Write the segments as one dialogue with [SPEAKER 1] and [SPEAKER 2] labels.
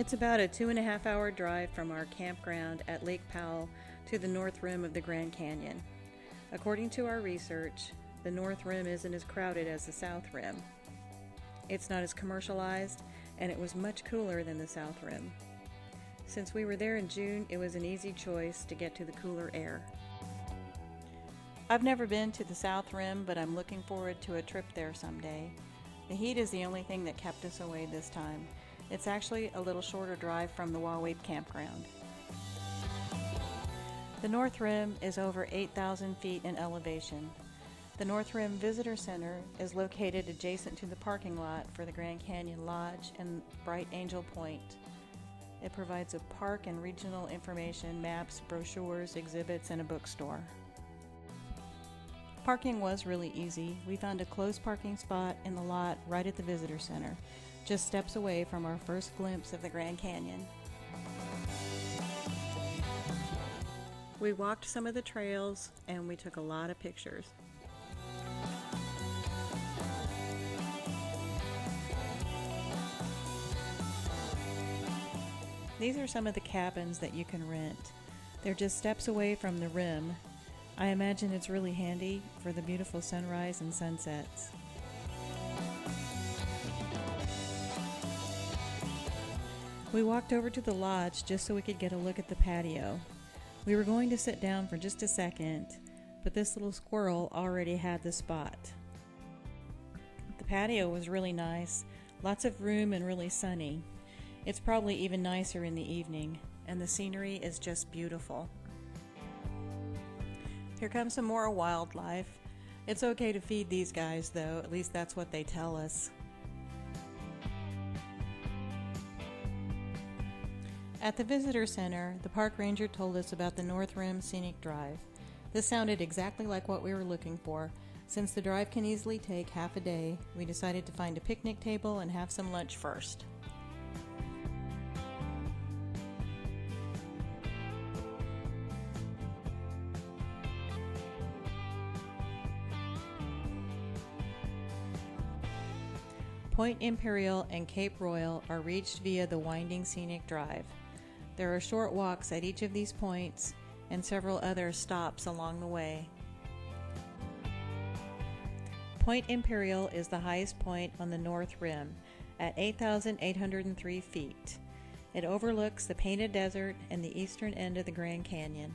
[SPEAKER 1] It's about a 2.5 hour drive from our campground at Lake Powell to the north rim of the Grand Canyon. According to our research, the north rim isn't as crowded as the south rim. It's not as commercialized, and it was much cooler than the south rim. Since we were there in June, it was an easy choice to get to the cooler air. I've never been to the south rim, but I'm looking forward to a trip there someday. The heat is the only thing that kept us away this time. It's actually a little shorter drive from the Wahweap campground. The North Rim is over 8,000 feet in elevation. The North Rim Visitor Center is located adjacent to the parking lot for the Grand Canyon Lodge and Bright Angel Point. It provides a park and regional information, maps, brochures, exhibits, and a bookstore. Parking was really easy. We found a closed parking spot in the lot right at the Visitor Center, just steps away from our first glimpse of the Grand Canyon. We walked some of the trails and we took a lot of pictures. These are some of the cabins that you can rent. They're just steps away from the rim. I imagine it's really handy for the beautiful sunrise and sunsets. We walked over to the lodge just so we could get a look at the patio. We were going to sit down for just a second, but this little squirrel already had the spot. The patio was really nice, lots of room and really sunny. It's probably even nicer in the evening, and the scenery is just beautiful. Here comes some more wildlife. It's okay to feed these guys though, at least that's what they tell us. At the Visitor Center, the park ranger told us about the North Rim Scenic Drive. This sounded exactly like what we were looking for. Since the drive can easily take half a day, we decided to find a picnic table and have some lunch first. Point Imperial and Cape Royal are reached via the winding Scenic Drive. There are short walks at each of these points and several other stops along the way. Point Imperial is the highest point on the North Rim at 8,803 feet. It overlooks the Painted Desert and the eastern end of the Grand Canyon.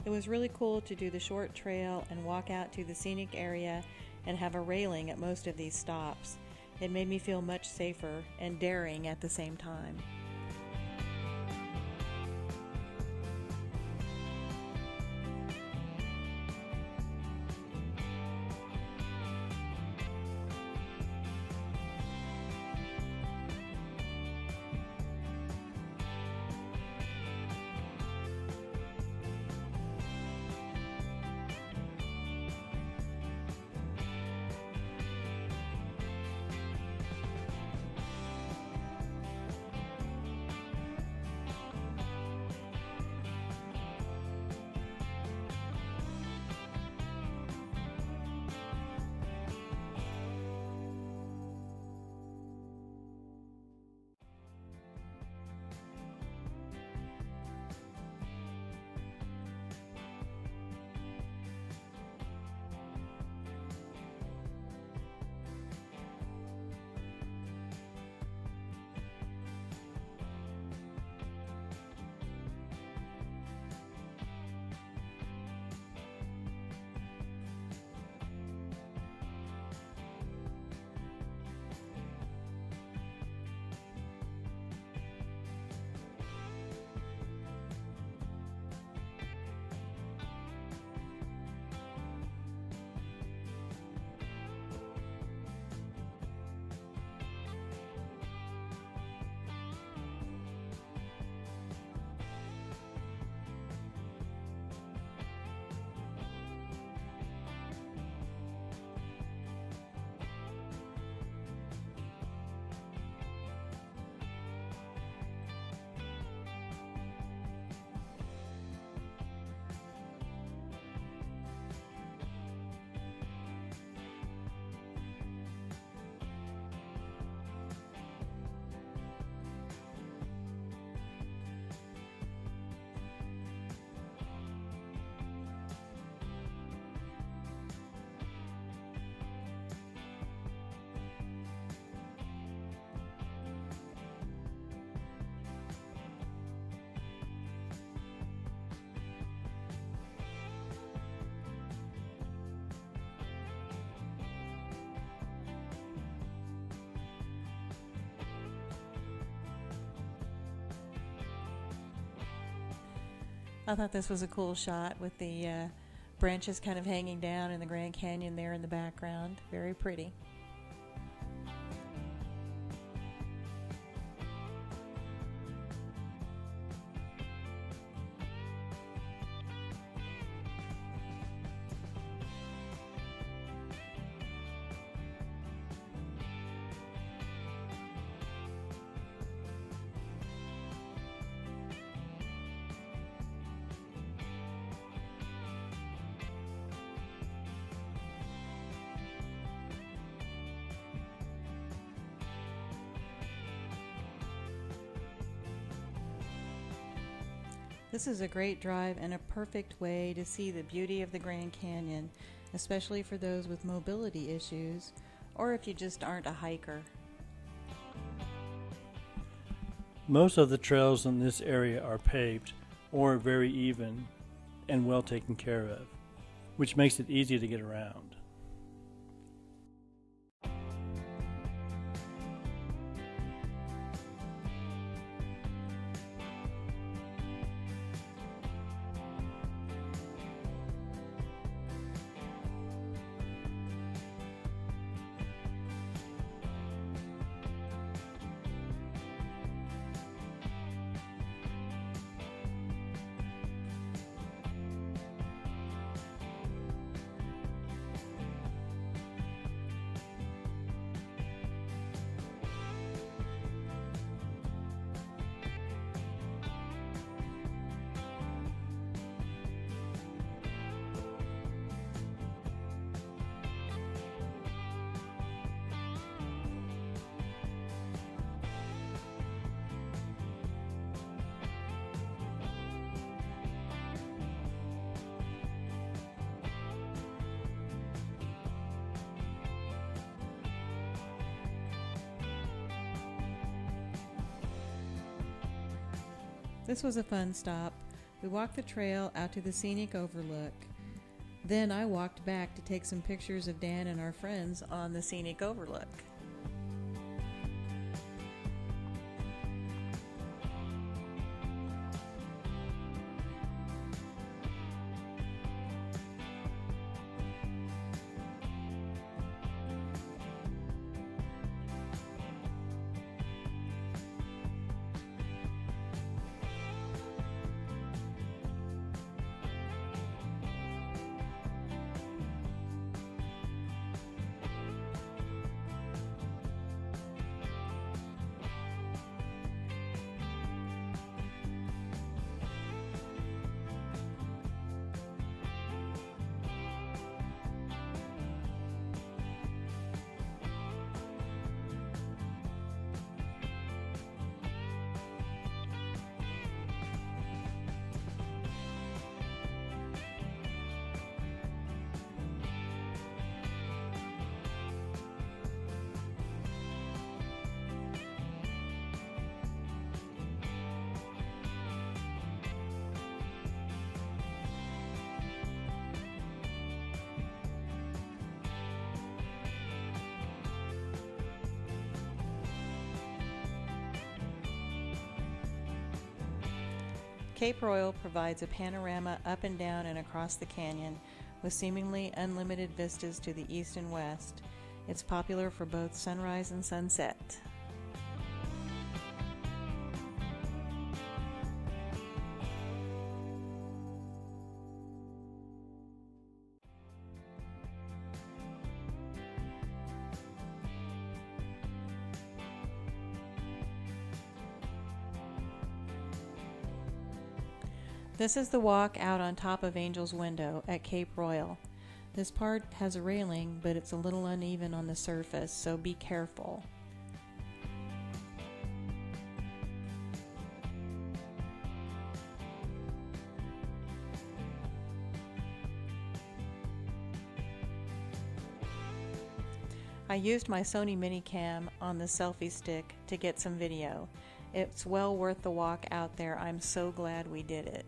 [SPEAKER 1] It was really cool to do the short trail and walk out to the scenic area and have a railing at most of these stops. It made me feel much safer and daring at the same time. I thought this was a cool shot with the branches kind of hanging down and the Grand Canyon there in the background. Very pretty. This is a great drive and a perfect way to see the beauty of the Grand Canyon, especially for those with mobility issues, or if you just aren't a hiker.
[SPEAKER 2] Most of the trails in this area are paved or very even and well taken care of, which makes it easy to get around.
[SPEAKER 1] This was a fun stop. We walked the trail out to the Scenic overlook. Then I walked back to take some pictures of Dan and our friends on the Scenic overlook. Cape Royal provides a panorama up and down and across the canyon with seemingly unlimited vistas to the east and west. It's popular for both sunrise and sunset. This is the walk out on top of Angel's Window at Cape Royal. This part has a railing, but it's a little uneven on the surface, so be careful. I used my Sony Minicam on the selfie stick to get some video. It's well worth the walk out there. I'm so glad we did it.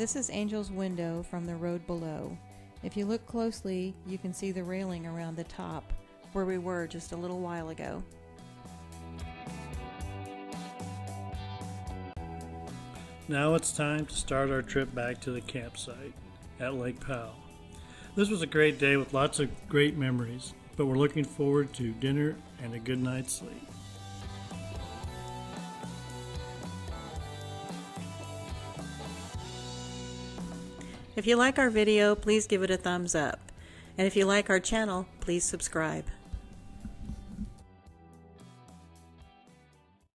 [SPEAKER 1] This is Angel's window from the road below. If you look closely, you can see the railing around the top, where we were just a little while ago.
[SPEAKER 2] Now it's time to start our trip back to the campsite at Lake Powell. This was a great day with lots of great memories, but we're looking forward to dinner and a good night's sleep.
[SPEAKER 1] If you like our video, please give it a thumbs up. And if you like our channel, please subscribe.